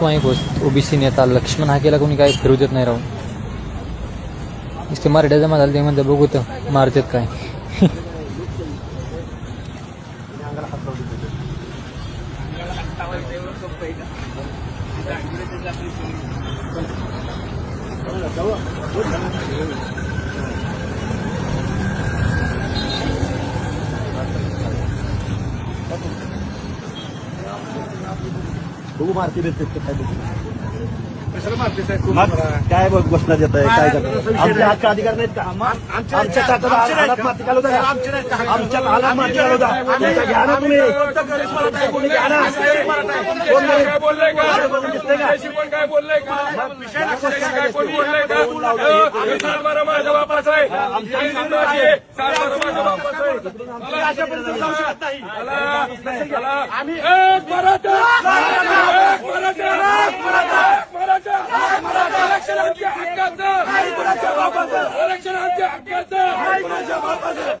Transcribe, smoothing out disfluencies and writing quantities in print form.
वहीं घोष ओबीसी नेता लक्ष्मण हाकेला कोणी काय फिरू देत नाही राहून नुसते मराठ्या जमा झाले ते म्हणजे बघू तर मारतात काय. बघू मारती देते काय घोषणा देत आहे काय करत आमच्या हक्क अधिकार नाहीत का आमच्या हातात माती घालू द्या आमच्या हालात माती घालू द्या तुमच्या घ्या ना तुम्ही घ्या ना काय बोललंय काय बोललंय का माझ्या बापाचा आहे आम्ही आरक्षण आमच्या हक्काचं